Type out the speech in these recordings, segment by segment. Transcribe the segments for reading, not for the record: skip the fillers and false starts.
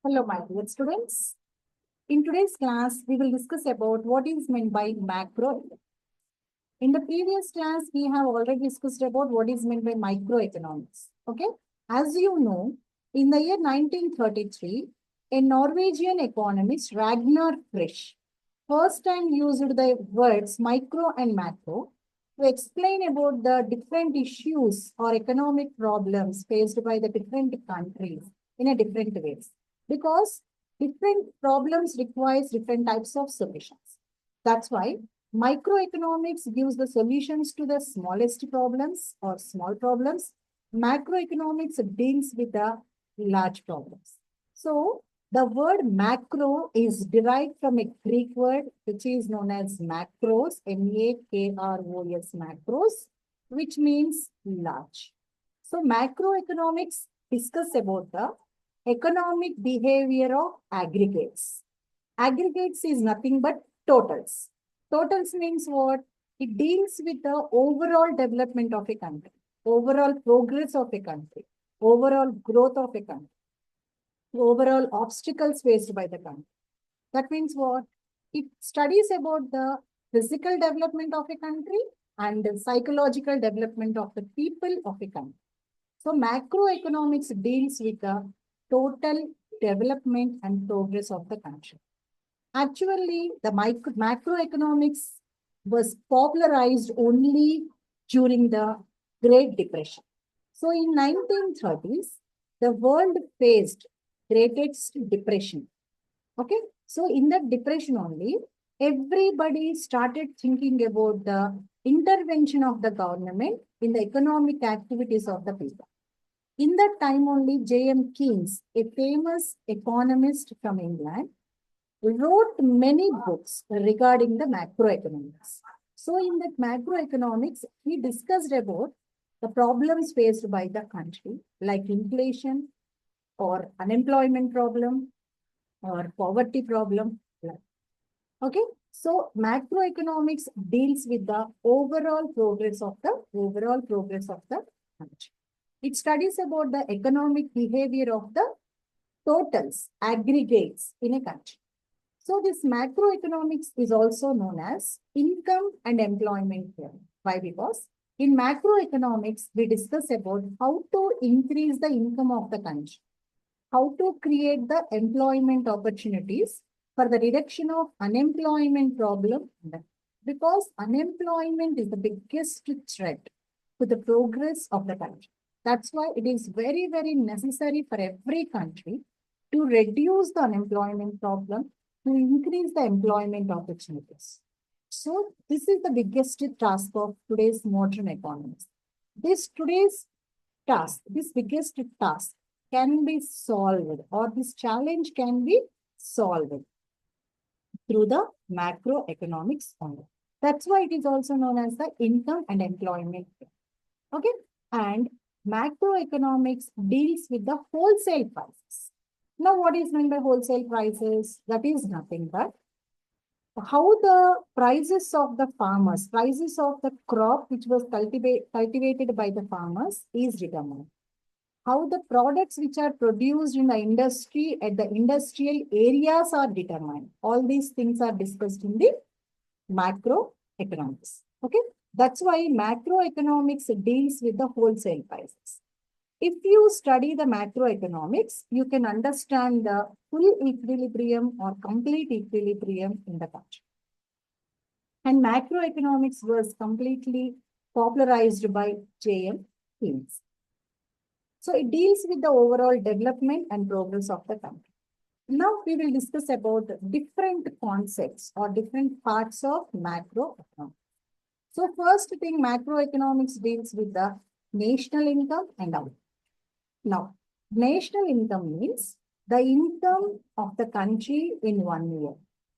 Hello, my dear students. In today's class, we will discuss about what is meant by macro. In the previous class, we have already discussed about what is meant by microeconomics. Okay. As you know, in the year 1933, a Norwegian economist, Ragnar Frisch, first time used the words micro and macro to explain about the different issues or economic problems faced by the different countries in a different ways. Because different problems requires different types of solutions. That's why microeconomics gives the solutions to the smallest problems or small problems. Macroeconomics deals with the large problems. So the word macro is derived from a Greek word which is known as macros, M-A-K-R-O-S, macros, which means large. So macroeconomics discuss about the economic behavior of aggregates. Aggregates is nothing but totals. Totals means what? It deals with the overall development of a country, overall progress of a country, overall growth of a country, overall obstacles faced by the country. That means what? It studies about the physical development of a country and the psychological development of the people of a country. So macroeconomics deals with the total development and progress of the country. Actually, the macroeconomics was popularized only during the Great Depression. So in 1930s, the world faced greatest depression. Okay, so in that depression only, everybody started thinking about the intervention of the government in the economic activities of the people. In that time only, J.M. Keynes, a famous economist from England, wrote many books regarding the macroeconomics. So in that macroeconomics, he discussed about the problems faced by the country, like inflation or unemployment problem or poverty problem. Okay, so macroeconomics deals with the overall progress of the country. It studies about the economic behavior of the totals, aggregates in a country. So this macroeconomics is also known as income and employment theory. Why? Because in macroeconomics, we discuss about how to increase the income of the country, how to create the employment opportunities for the reduction of unemployment problem. Because unemployment is the biggest threat to the progress of the country. That's why it is very, very necessary for every country to reduce the unemployment problem, to increase the employment opportunities. So this is the biggest task of today's modern economies. This biggest task can be solved, or this challenge can be solved through the macroeconomics only. That's why it is also known as the income and employment. Okay, and macroeconomics deals with the wholesale prices. Now, what is meant by wholesale prices? That is nothing but how the prices of the farmers, prices of the crop which was cultivated by the farmers is determined. How the products which are produced in the industry at the industrial areas are determined. All these things are discussed in the macroeconomics. Okay, that's why macroeconomics deals with the wholesale prices. If you study the macroeconomics, you can understand the full equilibrium or complete equilibrium in the country. And macroeconomics was completely popularized by J.M. Keynes. So it deals with the overall development and progress of the country. Now we will discuss about different concepts or different parts of macroeconomics. So first thing, macroeconomics deals with the national income and output. Now, national income means the income of the country in 1 year.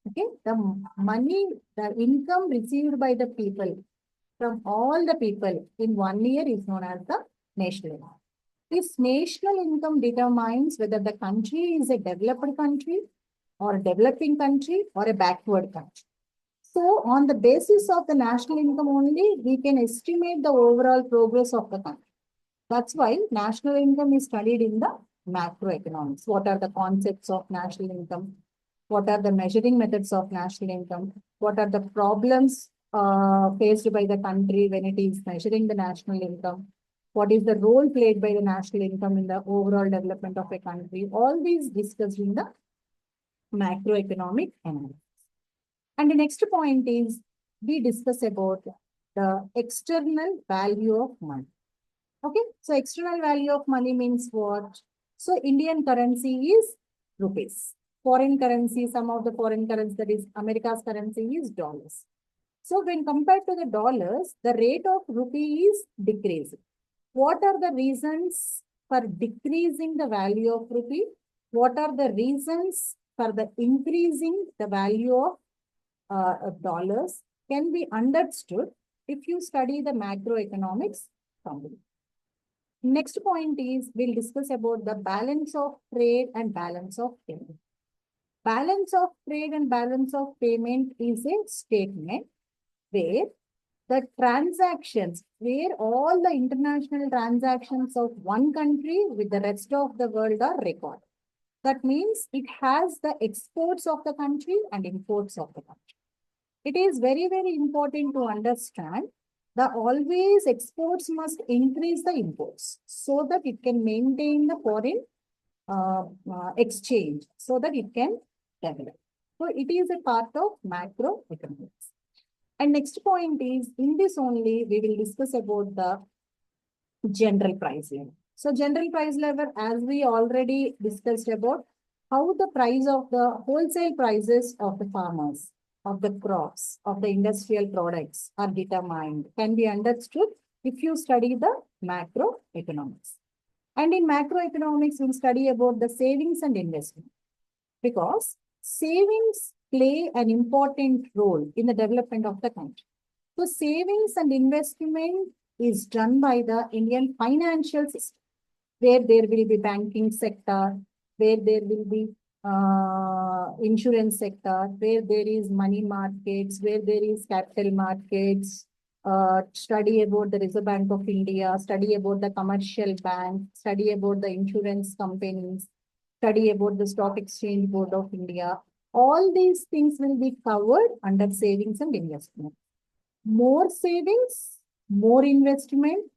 Okay, the income received by the people from all the people in 1 year is known as the national income. This national income determines whether the country is a developed country or a developing country or a backward country. So on the basis of the national income only, we can estimate the overall progress of the country. That's why national income is studied in the macroeconomics. What are the concepts of national income? What are the measuring methods of national income? What are the problems faced by the country when it is measuring the national income? What is the role played by the national income in the overall development of a country? All these discussed in the macroeconomic analysis. And the next point is we discuss about the external value of money. Okay, so external value of money means what? So Indian currency is rupees. Foreign currency, some of the foreign currency, that is America's currency, is dollars. So when compared to the dollars, the rate of rupee is decreasing. What are the reasons for decreasing the value of rupee? What are the reasons for the increasing the value of dollars can be understood if you study the macroeconomics completely. Next point is we'll discuss about the balance of trade and balance of payment. Balance of trade and balance of payment is a statement where the transactions, where all the international transactions of one country with the rest of the world are recorded. That means it has the exports of the country and imports of the country. It is very, very important to understand that always exports must increase the imports so that it can maintain the foreign exchange, so that it can develop. So it is a part of macroeconomics. And next point is, in this only, we will discuss about the general price level. So general price level, as we already discussed about how the price of the wholesale prices of the farmers, of the crops, of the industrial products are determined, can be understood if you study the macroeconomics. And in macroeconomics, we'll study about the savings and investment, because savings play an important role in the development of the country. So savings and investment is done by the Indian financial system, where there will be banking sector, where there will be insurance sector, where there is money markets, where there is capital markets, study about the Reserve Bank of India, study about the commercial bank, study about the insurance companies, study about the Stock Exchange Board of India. All these things will be covered under savings and investment. More savings, more investment,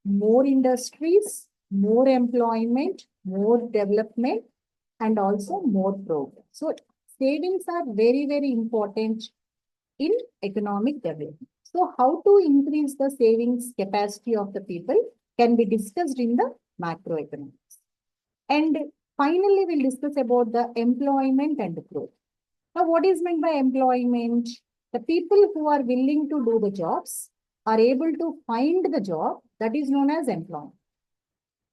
more industries, more employment, more development, and also more progress. So savings are very, very important in economic development. So how to increase the savings capacity of the people can be discussed in the macroeconomics. And finally, we'll discuss about the employment and growth. Now, what is meant by employment? The people who are willing to do the jobs are able to find the job, that is known as employment.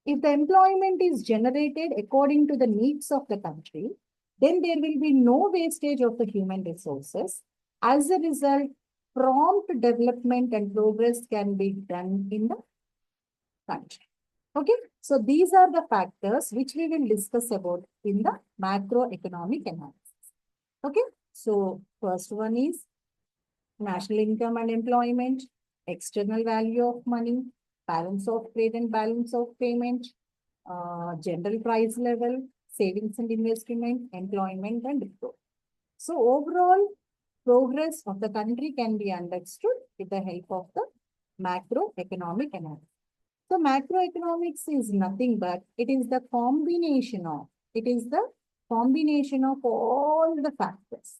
If the employment is generated according to the needs of the country, then there will be no wastage of the human resources. As a result, prompt development and progress can be done in the country. Okay, so these are the factors which we will discuss about in the macroeconomic analysis. Okay, so first one is national income and employment, external value of money, balance of trade and balance of payment, general price level, savings and investment, employment and growth. So overall progress of the country can be understood with the help of the macroeconomic analysis. So macroeconomics is nothing but it is the combination of all the factors.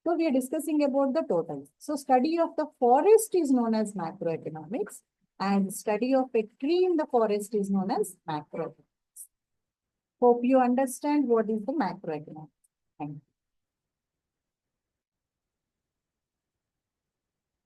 So we are discussing about the totals. So study of the forest is known as macroeconomics, and study of a tree in the forest is known as macroeconomics. Hope you understand what is the macroeconomics. Thank you.